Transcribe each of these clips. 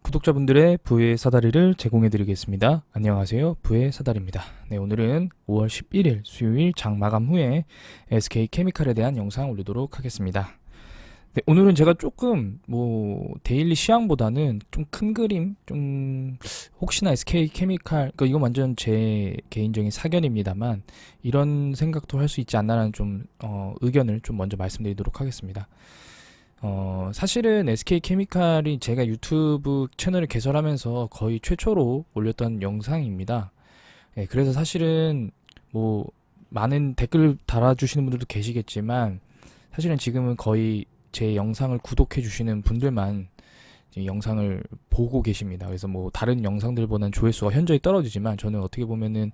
구독자분들의 부의 사다리를 제공해 드리겠습니다. 안녕하세요. 부의 사다리입니다. 네, 오늘은 5월 11일 수요일 장 마감 후에 SK케미칼에 대한 영상 올리도록 하겠습니다. 네, 오늘은 제가 조금 데일리 시황보다는 좀 큰 그림, 좀 혹시나 SK케미칼, 그러니까 이건 완전 제 개인적인 사견입니다만 이런 생각도 할 수 있지 않나라는 좀 의견을 좀 먼저 말씀드리도록 하겠습니다. 사실은 SK케미칼이 제가 유튜브 채널을 개설하면서 거의 최초로 올렸던 영상입니다. 예, 그래서 사실은 많은 댓글 달아주시는 분들도 계시겠지만 사실은 지금은 거의 제 영상을 구독해 주시는 분들만 지금 영상을 보고 계십니다. 그래서 다른 영상들보다는 조회수가 현저히 떨어지지만 저는 어떻게 보면은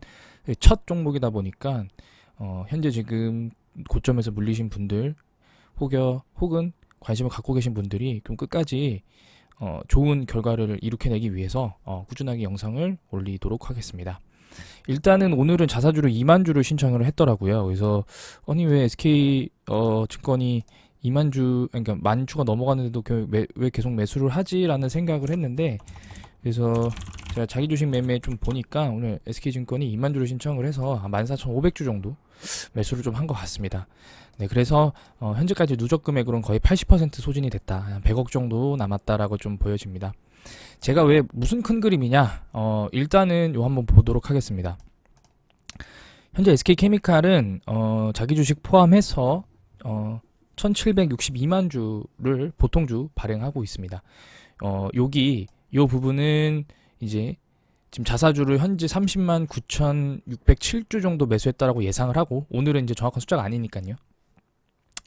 첫 종목이다 보니까 현재 지금 고점에서 물리신 분들 혹은 관심을 갖고 계신 분들이 좀 끝까지 좋은 결과를 이룩해내기 위해서 꾸준하게 영상을 올리도록 하겠습니다. 일단은 오늘은 자사주를 2만 주를 신청을 했더라고요. 그래서 아니 왜 SK 증권이 2만 주, 그러니까 만 주가 넘어갔는데도 왜 계속 매수를 하지라는 생각을 했는데, 그래서 제가 자기 주식 매매 좀 보니까 오늘 SK증권이 2만 주를 신청을 해서 14,500주 정도 매수를 좀 한 것 같습니다. 네, 그래서 현재까지 누적 금액으로는 거의 80% 소진이 됐다. 한 100억 정도 남았다라고 좀 보여집니다. 제가 왜 무슨 큰 그림이냐? 일단은 요 한번 보도록 하겠습니다. 현재 SK케미칼은 자기 주식 포함해서 1762만 주를 보통주 발행하고 있습니다. 요 부분은 이제 지금 자사주를 현재 30만 9,607주 정도 매수했다라고 예상을 하고, 오늘은 이제 정확한 숫자가 아니니까요.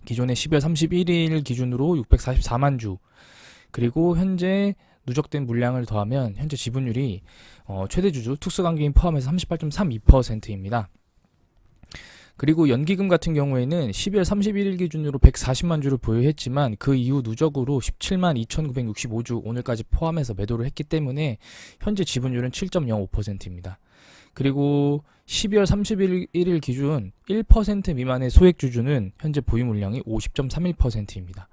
기존의 12월 31일 기준으로 644만 주, 그리고 현재 누적된 물량을 더하면 현재 지분율이 최대 주주 특수관계인 포함해서 38.32%입니다. 그리고 연기금 같은 경우에는 12월 31일 기준으로 140만 주를 보유했지만 그 이후 누적으로 17만 2,965주 오늘까지 포함해서 매도를 했기 때문에 현재 지분율은 7.05%입니다. 그리고 12월 31일 기준 1% 미만의 소액주주는 현재 보유 물량이 50.31%입니다.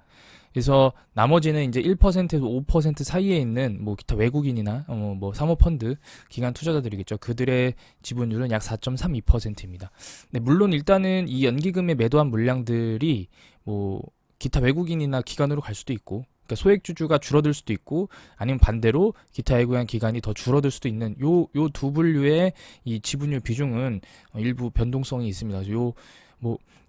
그래서 나머지는 이제 1%에서 5% 사이에 있는 기타 외국인이나 사모펀드 기관 투자자들이겠죠. 그들의 지분율은 약 4.32%입니다. 네, 물론 일단은 이 연기금에 매도한 물량들이 기타 외국인이나 기관으로 갈 수도 있고, 그러니까 소액주주가 줄어들 수도 있고, 아니면 반대로 기타 외국인 기관이 더 줄어들 수도 있는 요 두 분류의 이 지분율 비중은 일부 변동성이 있습니다. 그래서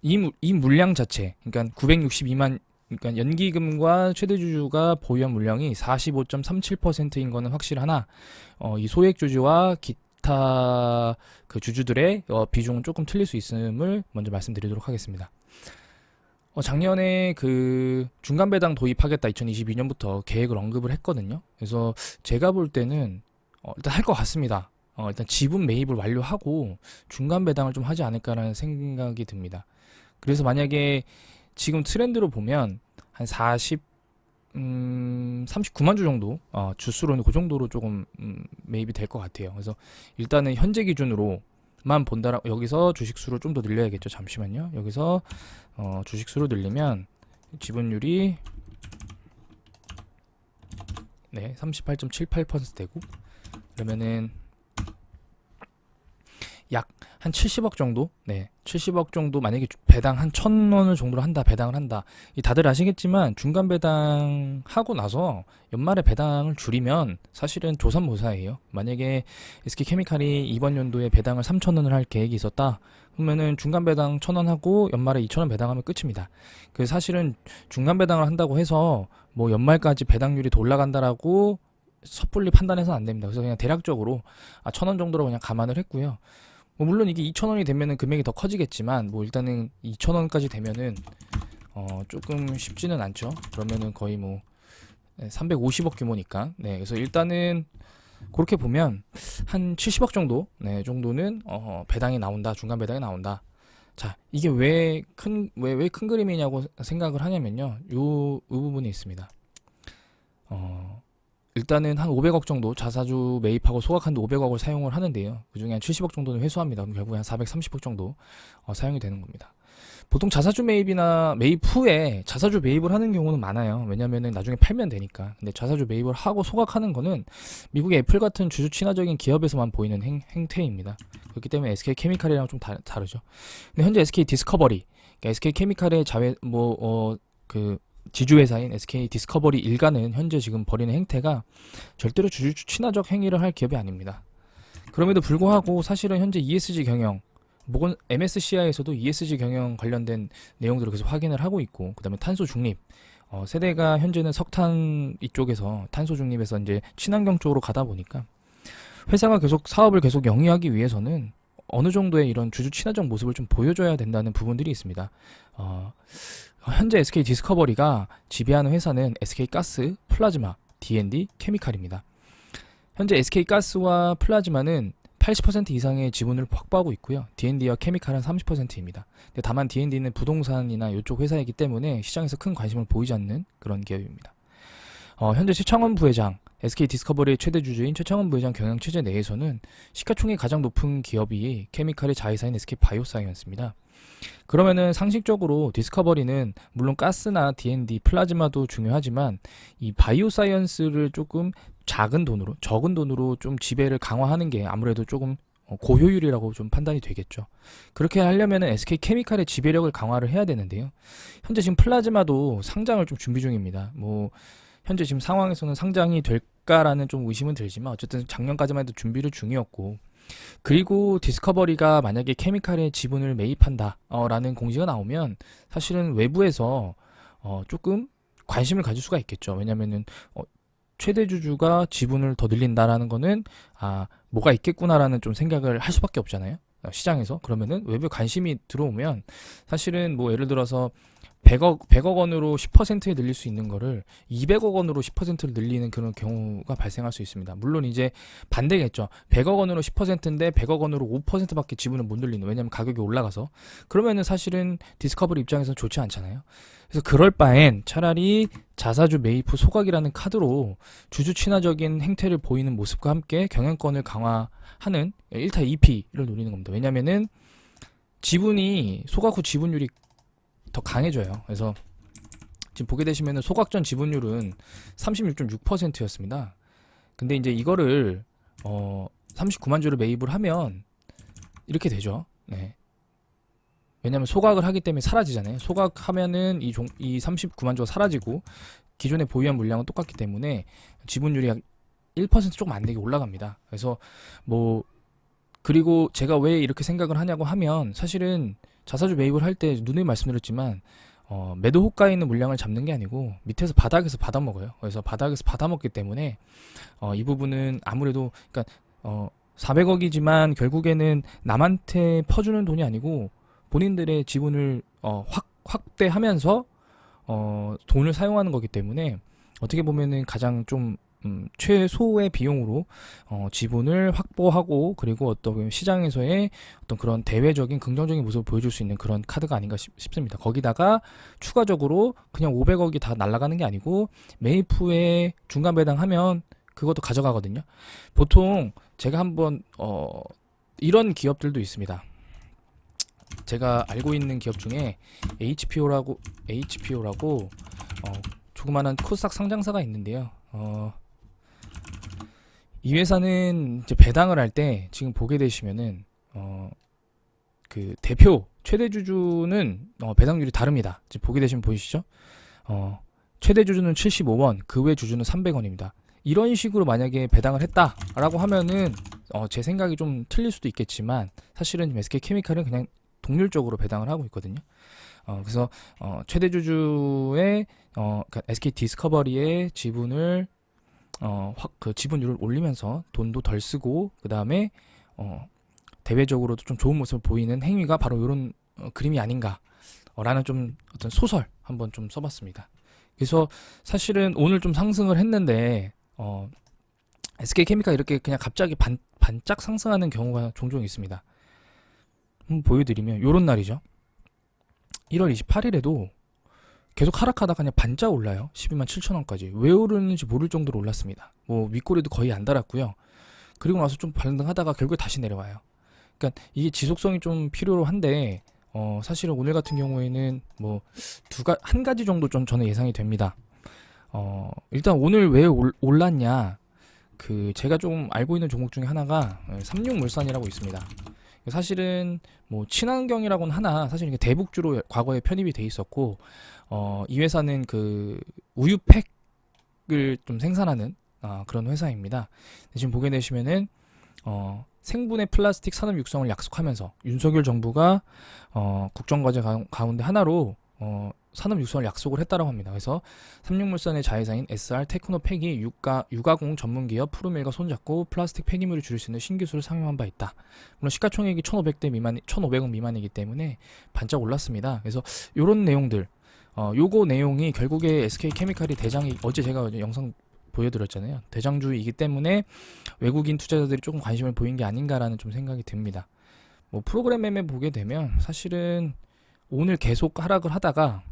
이 물량 자체, 그러니까 962만, 그러니까 연기금과 최대주주가 보유한 물량이 45.37%인 거는 확실하나 이 소액주주와 기타 그 주주들의 비중은 조금 틀릴 수 있음을 먼저 말씀드리도록 하겠습니다. 작년에 그 중간 배당 도입하겠다 2022년부터 계획을 언급을 했거든요. 그래서 제가 볼 때는 일단 할 것 같습니다. 일단 지분 매입을 완료하고 중간 배당을 좀 하지 않을까라는 생각이 듭니다. 그래서 만약에 지금 트렌드로 보면 한 39만 주 정도 주수로는 그 정도로 조금 매입이 될 것 같아요. 그래서 일단은 현재 기준으로만 본다라, 여기서 주식수를 좀 더 늘려야겠죠. 잠시만요. 여기서 주식수를 늘리면 지분율이 38.78% 되고, 그러면은 약 한 70억 정도? 70억 정도 만약에 배당 한 1,000원을 정도로 한다, 배당을 한다. 다들 아시겠지만 중간 배당 하고 나서 연말에 배당을 줄이면 사실은 조삼모사예요. 만약에 SK케미칼이 이번 연도에 배당을 3,000원을 할 계획이 있었다. 그러면은 중간 배당 1,000원 하고 연말에 2,000원 배당하면 끝입니다. 그래서 사실은 중간 배당을 한다고 해서 연말까지 배당률이 더 올라간다라고 섣불리 판단해서는 안 됩니다. 그래서 그냥 대략적으로 1,000원 정도로 그냥 감안을 했고요. 물론 이게 2,000원이 되면은 금액이 더 커지겠지만 일단은 2,000원까지 되면은 조금 쉽지는 않죠. 그러면은 거의 350억 규모니까. 그래서 일단은 그렇게 보면 한 70억 정도 정도는 배당이 나온다, 중간 배당이 나온다. 자, 이게 왜 큰 그림이냐고 생각을 하냐면요, 요 부분이 있습니다. 일단은 한 500억 정도 자사주 매입하고 소각한 데 500억을 사용을 하는데요. 그 중에 한 70억 정도는 회수합니다. 그럼 결국에 한 430억 정도 사용이 되는 겁니다. 보통 자사주 매입이나 매입 후에 자사주 매입을 하는 경우는 많아요. 왜냐면은 나중에 팔면 되니까. 근데 자사주 매입을 하고 소각하는 거는 미국의 애플 같은 주주 친화적인 기업에서만 보이는 행태입니다. 그렇기 때문에 SK 케미칼이랑 좀 다르죠. 근데 현재 SK 디스커버리, 그러니까 SK 케미칼의 지주회사인 SK 디스커버리 일가는 현재 지금 벌이는 행태가 절대로 주주 친화적 행위를 할 기업이 아닙니다. 그럼에도 불구하고 사실은 현재 ESG 경영, MSCI에서도 ESG 경영 관련된 내용들을 계속 확인을 하고 있고, 그 다음에 탄소 중립, 세대가 현재는 석탄 이쪽에서 탄소 중립에서 이제 친환경 쪽으로 가다 보니까 회사가 계속 사업을 계속 영위하기 위해서는 어느 정도의 이런 주주 친화적 모습을 좀 보여줘야 된다는 부분들이 있습니다. 현재 SK 디스커버리가 지배하는 회사는 SK 가스, 플라즈마, D&D, 케미칼입니다. 현재 SK 가스와 플라즈마는 80% 이상의 지분을 확보하고 있고요. D&D와 케미칼은 30%입니다. 다만 D&D는 부동산이나 이쪽 회사이기 때문에 시장에서 큰 관심을 보이지 않는 그런 기업입니다. 현재 최창원 부회장, SK 디스커버리의 최대 주주인 최창원 부회장 경영 체제 내에서는 시가총액이 가장 높은 기업이 케미칼의 자회사인 SK 바이오사이언스입니다. 그러면은 상식적으로 디스커버리는 물론 가스나 D&D, 플라즈마도 중요하지만 이 바이오사이언스를 조금 적은 돈으로 좀 지배를 강화하는 게 아무래도 조금 고효율이라고 좀 판단이 되겠죠. 그렇게 하려면은 SK 케미칼의 지배력을 강화를 해야 되는데요. 현재 지금 플라즈마도 상장을 좀 준비 중입니다. 현재 지금 상황에서는 상장이 될까라는 좀 의심은 들지만 어쨌든 작년까지만 해도 준비를 중이었고, 그리고 디스커버리가 만약에 케미칼의 지분을 매입한다 라는 공지가 나오면 사실은 외부에서 조금 관심을 가질 수가 있겠죠. 왜냐면은 최대 주주가 지분을 더 늘린다라는 거는 뭐가 있겠구나라는 좀 생각을 할 수밖에 없잖아요. 시장에서. 그러면은 외부 관심이 들어오면 사실은 예를 들어서 100억 원으로 10% 늘릴 수 있는 거를 200억 원으로 10%를 늘리는 그런 경우가 발생할 수 있습니다. 물론 이제 반대겠죠. 100억 원으로 10%인데 100억 원으로 5%밖에 지분을 못 늘리는, 왜냐면 가격이 올라가서. 그러면은 사실은 디스커버리 입장에서는 좋지 않잖아요. 그래서 그럴 바엔 차라리 자사주 매입 후 소각이라는 카드로 주주 친화적인 행태를 보이는 모습과 함께 경영권을 강화하는 1타 2피를 노리는 겁니다. 왜냐면은 소각 후 지분율이 더 강해져요. 그래서 지금 보게 되시면은 소각 전 지분율은 36.6%였습니다. 근데 이제 이거를 39만 주를 매입을 하면 이렇게 되죠. 네. 왜냐면 소각을 하기 때문에 사라지잖아요. 소각하면은 이 39만 주가 사라지고 기존에 보유한 물량은 똑같기 때문에 지분율이 약 1% 조금 안 되게 올라갑니다. 그래서 그리고 제가 왜 이렇게 생각을 하냐고 하면 사실은 자사주 매입을 할 때 누누이 말씀드렸지만 매도 호가에 있는 물량을 잡는 게 아니고 밑에서 바닥에서 받아먹어요. 그래서 바닥에서 받아먹기 때문에 이 부분은 아무래도 그러니까 400억이지만 결국에는 남한테 퍼주는 돈이 아니고 본인들의 지분을 확대하면서 돈을 사용하는 거기 때문에 어떻게 보면은 가장 좀 최소의 비용으로 지분을 확보하고, 그리고 어떤 시장에서의 어떤 그런 대외적인 긍정적인 모습을 보여줄 수 있는 그런 카드가 아닌가 싶습니다. 거기다가 추가적으로 그냥 500억이 다 날아가는 게 아니고 매입 후에 중간 배당하면 그것도 가져가거든요. 보통 제가 한번 이런 기업들도 있습니다. 제가 알고 있는 기업 중에 HPO라고 조그마한 코스닥 상장사가 있는데요. 이 회사는 이제 배당을 할 때 지금 보게 되시면은 그 대표 최대 주주는 배당률이 다릅니다. 지금 보게 되시면 보이시죠? 최대 주주는 75원, 그 외 주주는 300원입니다. 이런 식으로 만약에 배당을 했다라고 하면은 제 생각이 좀 틀릴 수도 있겠지만 사실은 SK 케미칼은 그냥 동률적으로 배당을 하고 있거든요. 그래서 최대 주주의 그러니까 SK 디스커버리의 지분을 그 지분율을 올리면서 돈도 덜 쓰고, 그 다음에 대외적으로도 좀 좋은 모습을 보이는 행위가 바로 이런 그림이 아닌가라는 좀 어떤 소설 한번 좀 써봤습니다. 그래서 사실은 오늘 좀 상승을 했는데 SK 케미칼 이렇게 그냥 갑자기 반짝 상승하는 경우가 종종 있습니다. 한번 보여드리면 요런 날이죠. 1월 28일에도 계속 하락하다가 그냥 반짝 올라요. 12만 7천원까지. 왜 오르는지 모를 정도로 올랐습니다. 윗꼬리도 거의 안 달았고요. 그리고 나서 좀 반등하다가 결국에 다시 내려와요. 그러니까 이게 지속성이 좀 필요로 한데 사실은 오늘 같은 경우에는 뭐 한 가지 정도 좀 저는 예상이 됩니다. 일단 오늘 왜 올랐냐? 제가 좀 알고 있는 종목 중에 하나가 삼육물산이라고 있습니다. 사실은 뭐 친환경이라고는 하나 사실 이게 대북주로 과거에 편입이 돼 있었고, 이 회사는 우유팩을 좀 생산하는 그런 회사입니다. 지금 보게 되시면은 생분해 플라스틱 산업 육성을 약속하면서 윤석열 정부가 국정과제 가운데 하나로 산업 육성을 약속을 했다고 합니다. 그래서 삼육물산의 자회사인 SR 테크노팩이 유가공 전문기업 푸르밀과 손잡고 플라스틱 폐기물을 줄일 수 있는 신기술을 상용한 바 있다. 물론 시가총액이 1,500억 미만이기 때문에 반짝 올랐습니다. 그래서 이런 내용들, 요거 내용이 결국에 SK케미칼이 어제 제가 영상 보여드렸잖아요. 대장주이기 때문에 외국인 투자자들이 조금 관심을 보인 게 아닌가라는 좀 생각이 듭니다. 뭐 프로그램 매매 보게 되면 사실은 오늘 계속 하락을 하다가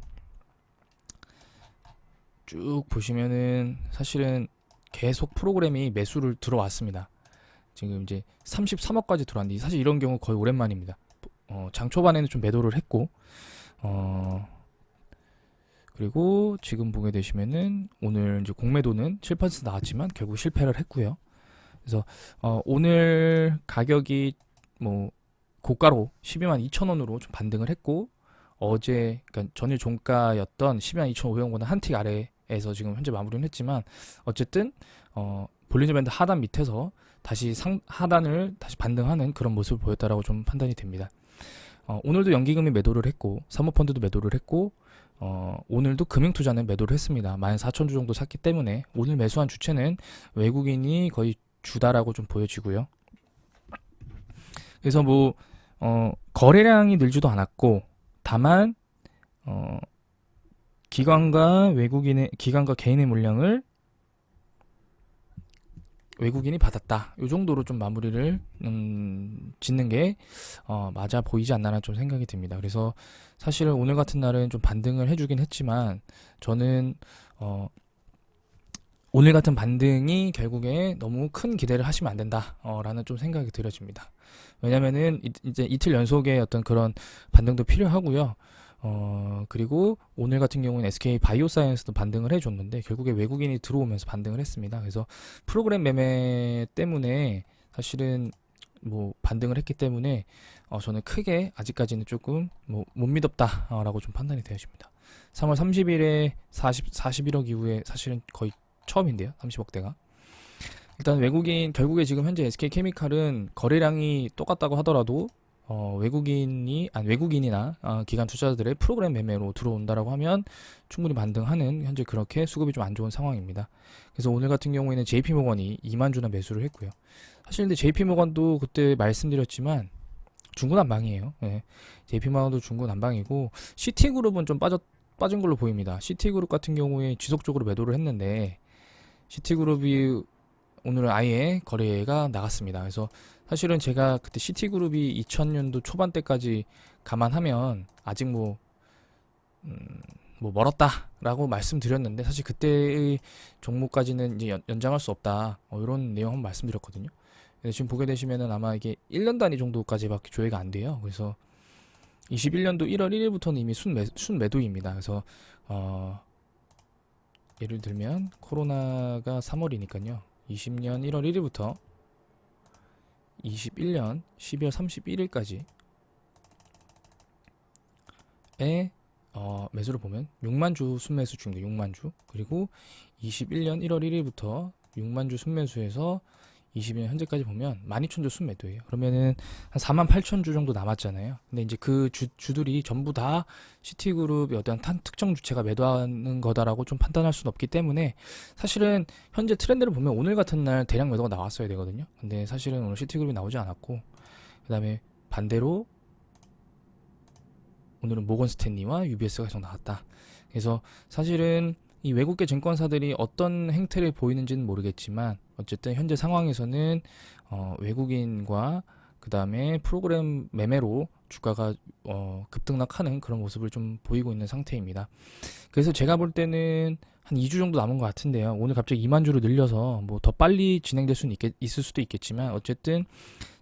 쭉 보시면은 사실은 계속 프로그램이 매수를 들어왔습니다. 지금 이제 33억까지 들어왔는데 사실 이런 경우 거의 오랜만입니다. 장 초반에는 좀 매도를 했고, 그리고 지금 보게 되시면은 오늘 이제 공매도는 7% 나왔지만 결국 실패를 했고요. 그래서 오늘 가격이 뭐 고가로 12만 2천 원으로 좀 반등을 했고, 어제 그러니까 전일 종가였던 12만 2,500원보다 한 틱 아래에서 지금 현재 마무리는 했지만, 어쨌든 볼린저 밴드 하단 밑에서 다시 하단을 다시 반등하는 그런 모습을 보였다라고 좀 판단이 됩니다. 오늘도 연기금이 매도를 했고 사모펀드도 매도를 했고, 오늘도 금융투자는 매도를 했습니다. 14,000주 정도 샀기 때문에 오늘 매수한 주체는 외국인이 거의 주다라고 좀 보여지고요. 그래서 뭐 거래량이 늘지도 않았고, 다만 기관과 개인의 물량을 외국인이 받았다. 이 정도로 좀 마무리를 짓는 게 맞아 보이지 않나라는 좀 생각이 듭니다. 그래서 사실은 오늘 같은 날은 좀 반등을 해주긴 했지만, 저는 오늘 같은 반등이 결국에 너무 큰 기대를 하시면 안 된다 라는 좀 생각이 들어집니다. 왜냐면은 이제 이틀 연속의 어떤 그런 반등도 필요하고요. 그리고 오늘 같은 경우는 SK 바이오사이언스도 반등을 해줬는데 결국에 외국인이 들어오면서 반등을 했습니다. 그래서 프로그램 매매 때문에 사실은 뭐 반등을 했기 때문에 저는 크게 아직까지는 조금 못 믿었다라고 좀 판단이 되어집니다. 3월 30일에 41억 이후에 사실은 거의 처음인데요. 30억대가. 일단 결국에 지금 현재 SK케미칼은 거래량이 똑같다고 하더라도 외국인이나 기관 투자자들의 프로그램 매매로 들어온다라고 하면 충분히 반등하는, 현재 그렇게 수급이 좀 안 좋은 상황입니다. 그래서 오늘 같은 경우에는 JP모건이 2만 주나 매수를 했고요. 사실 근데 JP모건도 그때 말씀드렸지만 중구난방이에요. 네. JP모건도 중구난방이고, 시티그룹은 좀 빠진 걸로 보입니다. 시티그룹 같은 경우에 지속적으로 매도를 했는데 시티그룹이 오늘은 아예 거래가 나갔습니다. 그래서 사실은 제가 그때 시티그룹이 2000년도 초반 때까지 감안하면 아직 뭐 멀었다라고 말씀드렸는데, 사실 그때의 종목까지는 이제 연장할 수 없다, 이런 내용 한번 말씀드렸거든요. 지금 보게 되시면은 아마 이게 1년 단위 정도까지밖에 조회가 안 돼요. 그래서 21년도 1월 1일부터는 이미 순매도입니다. 그래서 예를 들면 코로나가 3월이니까요. 20년 1월 1일부터 21년 12월 31일까지의 매수를 보면 6만 주 순매수 중입니다. 6만 주. 그리고 21년 1월 1일부터 6만 주 순매수에서 22년 현재까지 보면 12,000주 순매도예요. 그러면은 한 48,000주 정도 남았잖아요. 근데 이제 그 주들이 전부 다 시티그룹의 어떤 특정 주체가 매도하는 거다라고 좀 판단할 수는 없기 때문에, 사실은 현재 트렌드를 보면 오늘 같은 날 대량 매도가 나왔어야 되거든요. 근데 사실은 오늘 시티그룹이 나오지 않았고, 그 다음에 반대로 오늘은 모건스탠리와 UBS가 계속 나왔다. 그래서 사실은 이 외국계 증권사들이 어떤 행태를 보이는지는 모르겠지만, 어쨌든 현재 상황에서는 외국인과 그 다음에 프로그램 매매로 주가가 급등락하는 그런 모습을 좀 보이고 있는 상태입니다. 그래서 제가 볼 때는 한 2주 정도 남은 것 같은데요. 오늘 갑자기 2만 주로 늘려서 뭐 더 빨리 진행될 수는 있을 수도 있겠지만, 어쨌든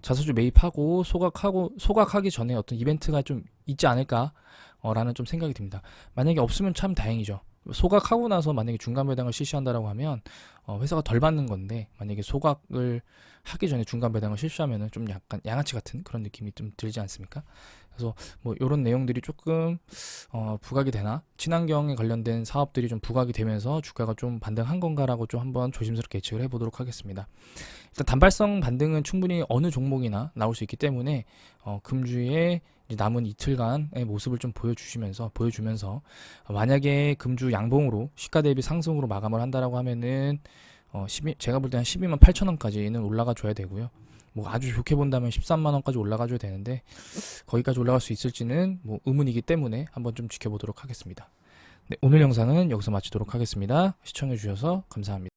자사주 매입하고 소각하기 전에 어떤 이벤트가 좀 있지 않을까 라는 좀 생각이 듭니다. 만약에 없으면 참 다행이죠. 소각하고 나서 만약에 중간 배당을 실시한다라고 하면 회사가 덜 받는 건데, 만약에 소각을 하기 전에 중간 배당을 실시하면은 좀 약간 양아치 같은 그런 느낌이 좀 들지 않습니까? 그래서 뭐 이런 내용들이 조금 부각이 되나, 친환경에 관련된 사업들이 좀 부각이 되면서 주가가 좀 반등한 건가라고 좀 한번 조심스럽게 예측을 해보도록 하겠습니다. 일단 단발성 반등은 충분히 어느 종목이나 나올 수 있기 때문에 금주에 이제 남은 이틀간의 모습을 좀 보여주면서 만약에 금주 양봉으로 시가 대비 상승으로 마감을 한다라고 하면은 제가 볼 때 한 12만 8천 원까지는 올라가 줘야 되고요. 뭐 아주 좋게 본다면 13만 원까지 올라가 줘야 되는데, 거기까지 올라갈 수 있을지는 뭐 의문이기 때문에 한번 좀 지켜보도록 하겠습니다. 네, 오늘 영상은 여기서 마치도록 하겠습니다. 시청해 주셔서 감사합니다.